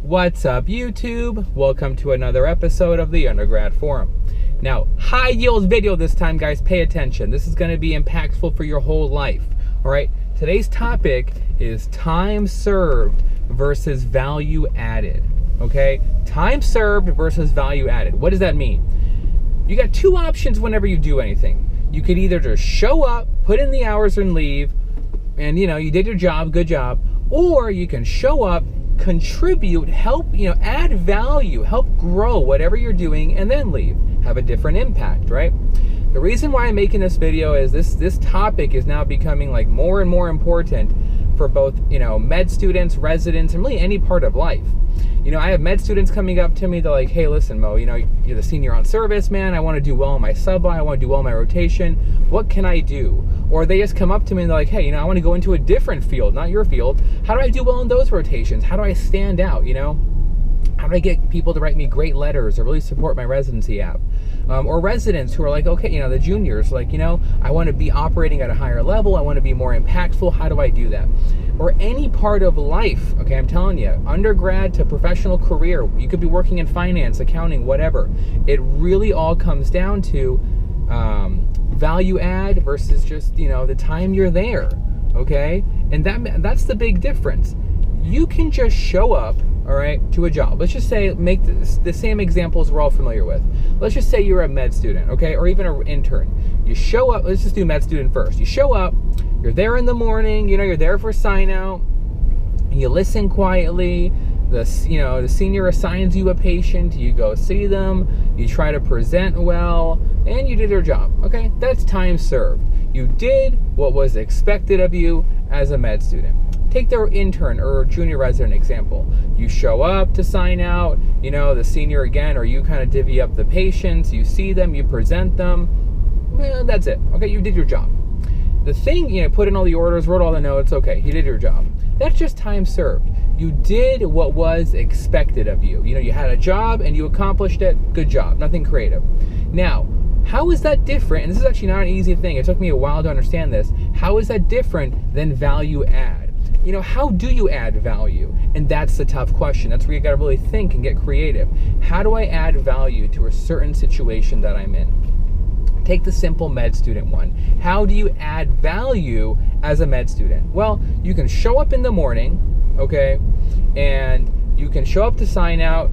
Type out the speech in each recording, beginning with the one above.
What's up, YouTube? Welcome to another episode of the Undergrad Forum. Now, high yield video this time, guys. Pay attention. This is going to be impactful for your whole life. All right. Today's topic is time served versus value added. Okay. Time served versus value added. What does that mean? You got two options whenever you do anything. You could either just show up, put in the hours and leave, and you did your job, good job, or you can show up, contribute, help, add value, help grow whatever you're doing, and then leave. Have a different impact, right? The reason why I'm making this video is this topic is now becoming like more and more important for both, med students, residents, and really any part of life. I have med students coming up to me. They're like, hey, listen, Mo, you're the senior on service, man. I want to do well in my sub-I. I want to do well in my rotation. What can I do? Or they just come up to me and they're like, hey, I want to go into a different field, not your field. How do I do well in those rotations? How do I stand out, How do I get people to write me great letters or really support my residency app? Or residents who are like, okay, the juniors, like, I want to be operating at a higher level. I want to be more impactful. How do I do that? Or any part of life, okay, I'm telling you, undergrad to professional career, you could be working in finance, accounting, whatever. It really all comes down to value add versus just, the time you're there, okay? And that's the big difference. You can just show up, all right, to a job. Let's just say, make the same examples we're all familiar with. Let's just say you're a med student, okay, or even an intern. You show up, let's just do med student first. You show up, you're there in the morning, you're there for sign out, you listen quietly, the senior assigns you a patient, you go see them, you try to present well, and you did your job, okay? That's time served. You did what was expected of you as a med student. Take their intern or junior resident example. You show up to sign out, the senior again, or you kind of divvy up the patients, you see them, you present them, well, that's it. Okay, you did your job. The thing, put in all the orders, wrote all the notes, okay, you did your job. That's just time served. You did what was expected of you. You had a job and you accomplished it, good job, nothing creative. Now, how is that different? And this is actually not an easy thing. It took me a while to understand this. How is that different than value add? How do you add value? And that's the tough question. That's where you got to really think and get creative. How do I add value to a certain situation that I'm in? Take the simple med student one. How do you add value as a med student? Well, you can show up in the morning, okay, and you can show up to sign out,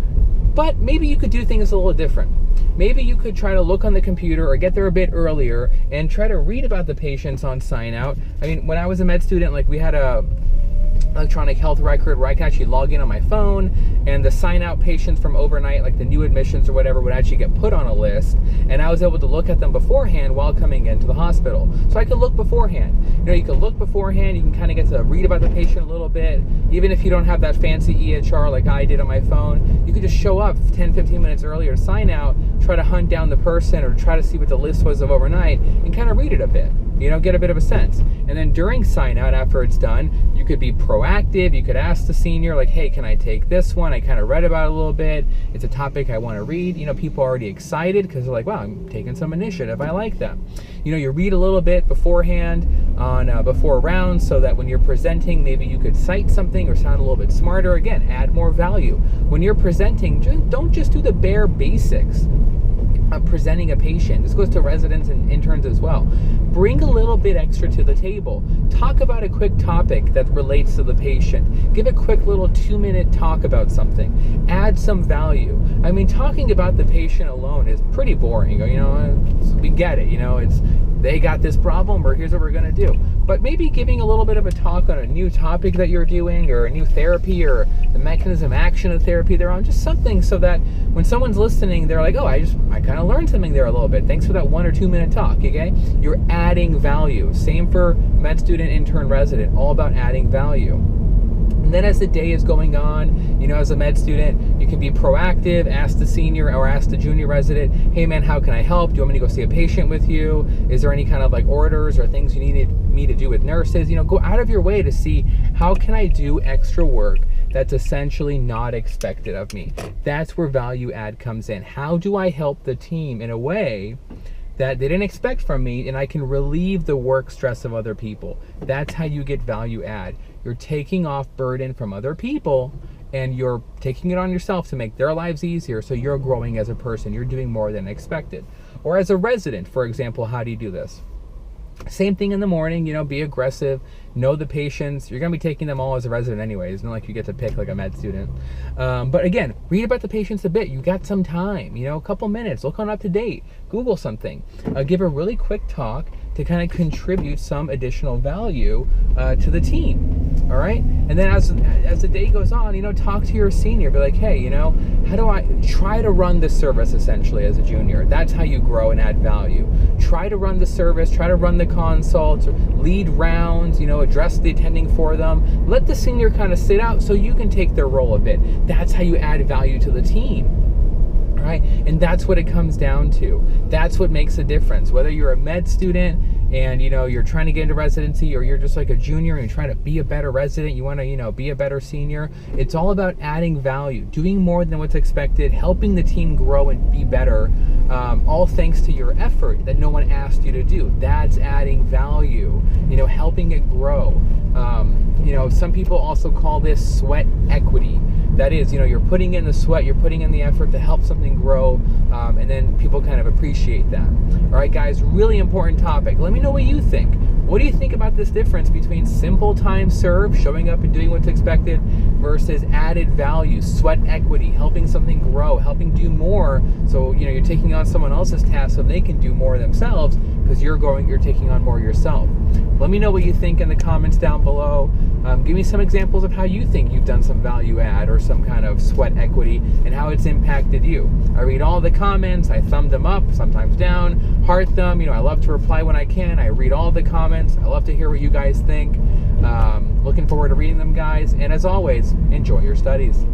but maybe you could do things a little different. Maybe you could try to look on the computer or get there a bit earlier and try to read about the patients on sign out. I mean, when I was a med student, like we had a electronic health record where I can actually log in on my phone, and the sign out patients from overnight, like the new admissions or whatever, would actually get put on a list, and I was able to look at them beforehand while coming into the hospital. So I could look beforehand. You can look beforehand, you can kind of get to read about the patient a little bit. Even if you don't have that fancy EHR like I did on my phone, you could just show up 10-15 minutes earlier to sign out, try to hunt down the person or try to see what the list was of overnight and kind of read it a bit. Get a bit of a sense. And then during sign out, after it's done, you could be proactive. You could ask the senior, like, hey, can I take this one? I kind of read about it a little bit. It's a topic I want to read. People are already excited because they're like, wow, I'm taking some initiative. I like that. You read a little bit beforehand on before rounds so that when you're presenting, maybe you could cite something or sound a little bit smarter. Again, add more value. When you're presenting, don't just do the bare basics of presenting a patient. This goes to residents and interns as well. Bring a little bit extra to the table. Talk about a quick topic that relates to the patient. Give a quick little 2-minute talk about something. Add some value. I mean, talking about the patient alone is pretty boring. We get it. It's they got this problem, or here's what we're going to do. But maybe giving a little bit of a talk on a new topic that you're doing, or a new therapy, or the mechanism action of therapy they're on, just something so that when someone's listening, they're like, oh, I kind of learned something there a little bit. Thanks for that 1 or 2 minute talk, okay? You're adding value. Same for med student, intern, resident, all about adding value. And then as the day is going on, as a med student, you can be proactive, ask the senior or ask the junior resident, hey man, how can I help? Do you want me to go see a patient with you? Is there any kind of like orders or things you needed me to do with nurses? Go out of your way to see how can I do extra work that's essentially not expected of me. That's where value add comes in. How do I help the team in a way that they didn't expect from me, and I can relieve the work stress of other people? That's how you get value add. You're taking off burden from other people and you're taking it on yourself to make their lives easier, so you're growing as a person. You're doing more than expected. Or as a resident, for example, how do you do this? Same thing in the morning, be aggressive, know the patients. You're going to be taking them all as a resident anyways. It's not like you get to pick like a med student. But again, read about the patients a bit. You got some time, a couple minutes. Look on Up to Date. Google something. Give a really quick talk to kind of contribute some additional value to the team. All right? And then as the day goes on, talk to your senior. Be like, hey, how do I try to run the service essentially as a junior? That's how you grow and add value. Try to run the service, try to run the consults, lead rounds, address the attending for them. Let the senior kind of sit out so you can take their role a bit. That's how you add value to the team. Right? And that's what it comes down to. That's what makes a difference. Whether you're a med student and you're trying to get into residency, or you're just like a junior and you're trying to be a better resident, you want to be a better senior, it's all about adding value, doing more than what's expected, helping the team grow and be better, all thanks to your effort that no one asked you to do. That's adding value, helping it grow. Some people also call this sweat equity. That is, you're putting in the sweat, you're putting in the effort to help something grow, and then people kind of appreciate that. All right, guys, really important topic. Let me know what you think. What do you think about this difference between simple time served, showing up and doing what's expected, versus added value, sweat equity, helping something grow, helping do more, so you're taking on someone else's task so they can do more themselves, because you're taking on more yourself. Let me know what you think in the comments down below. Give me some examples of how you think you've done some value add or some kind of sweat equity and how it's impacted you. I read all the comments, I thumb them up, sometimes down, heart them. I love to reply when I can. I read all the comments. I love to hear what you guys think. Looking forward to reading them, guys. And as always, enjoy your studies.